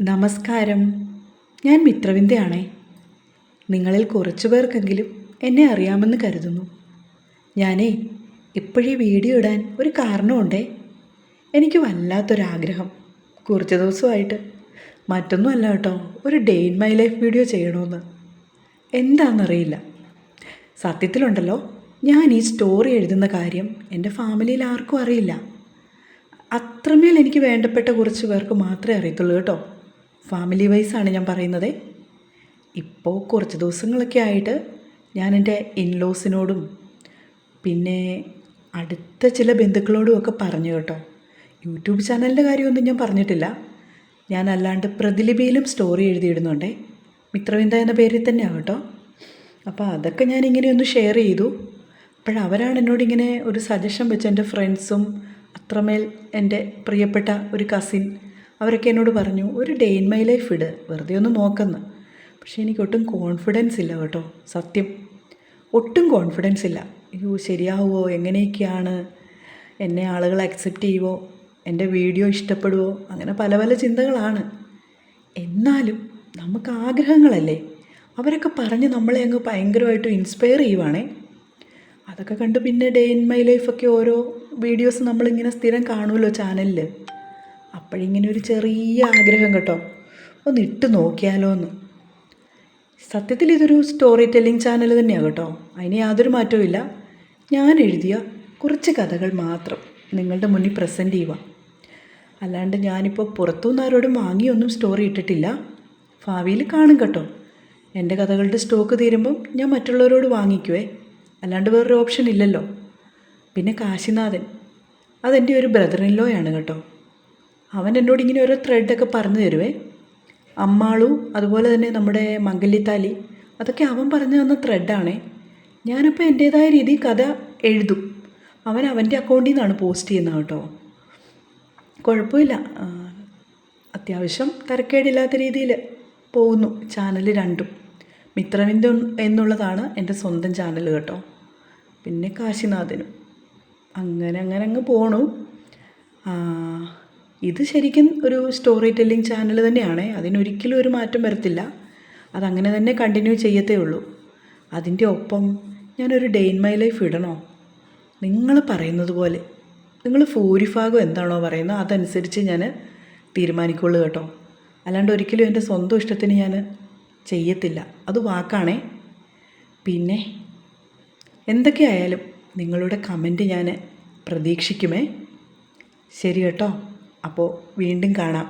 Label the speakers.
Speaker 1: നമസ്കാരം. ഞാൻ മിത്രവിന്ദയാണേ. നിങ്ങളിൽ കുറച്ചു പേർക്കെങ്കിലും എന്നെ അറിയാമെന്ന് കരുതുന്നു. ഞാനേ ഇപ്പോഴീ വീഡിയോ ഇടാൻ ഒരു കാരണമുണ്ടേ. എനിക്ക് വല്ലാത്തൊരാഗ്രഹം കുറച്ച് ദിവസമായിട്ട്. മറ്റൊന്നുമല്ല കേട്ടോ, ഒരു day in my life video ചെയ്യണമെന്ന്. എന്താണെന്നറിയില്ല. സത്യത്തിലുണ്ടല്ലോ, ഞാൻ ഈ സ്റ്റോറി എഴുതുന്ന കാര്യം എൻ്റെ ഫാമിലിയിൽ ആർക്കും അറിയില്ല. അത്രമേൽ എനിക്ക് വേണ്ടപ്പെട്ട കുറച്ച് പേർക്ക് മാത്രമേ അറിയത്തുള്ളൂ കേട്ടോ. ഫാമിലി വൈസാണ് ഞാൻ പറയുന്നത്. ഇപ്പോൾ കുറച്ച് ദിവസങ്ങളൊക്കെ ആയിട്ട് ഞാൻ എൻ്റെ ഇൻലോസിനോടും പിന്നെ അടുത്ത ചില ബന്ധുക്കളോടും ഒക്കെ പറഞ്ഞു കേട്ടോ. യൂട്യൂബ് ചാനലിൻ്റെ കാര്യമൊന്നും ഞാൻ പറഞ്ഞിട്ടില്ല. ഞാൻ അല്ലാണ്ട് പ്രതിലിപിയിലും സ്റ്റോറി എഴുതിയിടുന്നുണ്ടേ. മിത്രവിന്ദ എന്ന പേരിൽ തന്നെയാണ് കേട്ടോ. അപ്പോൾ അതൊക്കെ ഞാൻ ഇങ്ങനെയൊന്ന് ഷെയർ ചെയ്തു. അപ്പോഴവരാണ് എന്നോടിങ്ങനെ ഒരു സജഷൻ വെച്ച്. എൻ്റെ ഫ്രണ്ട്സും അത്രമേൽ എൻ്റെ പ്രിയപ്പെട്ട ഒരു കസിൻ അവരൊക്കെ എന്നോട് പറഞ്ഞു, ഒരു ഡേ ഇൻ മൈ ലൈഫ് ഇട്, വെറുതെ ഒന്ന് നോക്കുന്നു. പക്ഷേ എനിക്ക് ഒട്ടും കോൺഫിഡൻസ് ഇല്ല കേട്ടോ. സത്യം, ഒട്ടും കോൺഫിഡൻസ് ഇല്ല. അയ്യോ ശരിയാവുമോ, എങ്ങനെയൊക്കെയാണ്, എന്നെ ആളുകൾ അക്സെപ്റ്റ് ചെയ്യുമോ, എൻ്റെ വീഡിയോ ഇഷ്ടപ്പെടുമോ, അങ്ങനെ പല പല ചിന്തകളാണ്. എന്നാലും നമുക്ക് ആഗ്രഹങ്ങളല്ലേ, അവരൊക്കെ പറഞ്ഞ് നമ്മളെ അങ്ങ് ഭയങ്കരമായിട്ട് ഇൻസ്പയർ ചെയ്യുവാണേ. അതൊക്കെ കണ്ട് പിന്നെ ഡേ ഇൻ മൈ ലൈഫൊക്കെ ഓരോ വീഡിയോസ് നമ്മളിങ്ങനെ സ്ഥിരം കാണുമല്ലോ ചാനലിൽ. അപ്പോഴിങ്ങനെ ഒരു ചെറിയ ആഗ്രഹം കേട്ടോ, ഒന്ന് ഇട്ട് നോക്കിയാലോ എന്ന്. സത്യത്തിൽ ഇതൊരു സ്റ്റോറി ടെല്ലിംഗ് ചാനൽ തന്നെയാണ് കേട്ടോ. അതിന് യാതൊരു മാറ്റവും ഇല്ല. ഞാൻ എഴുതിയ കുറച്ച് കഥകൾ മാത്രം നിങ്ങളുടെ മുന്നിൽ പ്രസൻറ്റ് ചെയ്യുക. അല്ലാണ്ട് ഞാനിപ്പോൾ പുറത്തുനിന്ന് ആരോടും വാങ്ങിയൊന്നും സ്റ്റോറി ഇട്ടിട്ടില്ല. ഭാവിയിൽ കാണും കേട്ടോ. എൻ്റെ കഥകളുടെ സ്റ്റോക്ക് തീരുമ്പം ഞാൻ മറ്റുള്ളവരോട് വാങ്ങിക്കുവേ, അല്ലാണ്ട് വേറൊരു ഓപ്ഷൻ ഇല്ലല്ലോ. പിന്നെ കാശിനാഥൻ, അതെൻ്റെ ഒരു ബ്രദർ ഇൻ ലോയാണ് കേട്ടോ. അവൻ എന്നോട് ഇങ്ങനെ ഓരോ ത്രെഡൊക്കെ പറഞ്ഞു തരുവേ. അമ്മാളു, അതുപോലെ തന്നെ നമ്മുടെ മംഗല്യത്താലി, അതൊക്കെ അവൻ പറഞ്ഞു തന്ന ത്രെഡാണേ. ഞാനപ്പോൾ എൻ്റേതായ രീതിയിൽ കഥ എഴുതും. അവൻ അവൻ്റെ അക്കൗണ്ടിൽ നിന്നാണ് പോസ്റ്റ് ചെയ്യുന്നത് കേട്ടോ. കുഴപ്പമില്ല, അത്യാവശ്യം തരക്കേടില്ലാത്ത രീതിയിൽ പോകുന്നു ചാനൽ രണ്ടും. മിത്രവിന്ദ എന്നുള്ളതാണ് എൻ്റെ സ്വന്തം ചാനൽ കേട്ടോ. പിന്നെ കാശിനാഥനും, അങ്ങനെ അങ്ങ് പോണു. ഇത് ശരിക്കും ഒരു സ്റ്റോറി ടെല്ലിംഗ് ചാനൽ തന്നെയാണ്. അതിനൊരിക്കലും ഒരു മാറ്റം വരത്തില്ല. അതങ്ങനെ തന്നെ കണ്ടിന്യൂ ചെയ്യത്തേ ഉള്ളൂ. അതിൻ്റെ ഒപ്പം ഞാനൊരു ഡേ ഇൻ മൈ ലൈഫ് ഇടണോ? നിങ്ങൾ പറയുന്നത് പോലെ, നിങ്ങൾ ഭൂരിഭാഗം എന്താണോ പറയുന്നത് അതനുസരിച്ച് ഞാൻ തീരുമാനിക്കുള്ളൂ കേട്ടോ. അല്ലാണ്ട് ഒരിക്കലും എൻ്റെ സ്വന്തം ഇഷ്ടത്തിന് ഞാൻ ചെയ്യത്തില്ല. അത് വാക്കാണേ. പിന്നെ എന്തൊക്കെയായാലും നിങ്ങളുടെ കമൻറ്റ് ഞാൻ പ്രതീക്ഷിക്കുമേ. ശരി കേട്ടോ. അപ്പോൾ വീണ്ടും കാണാം.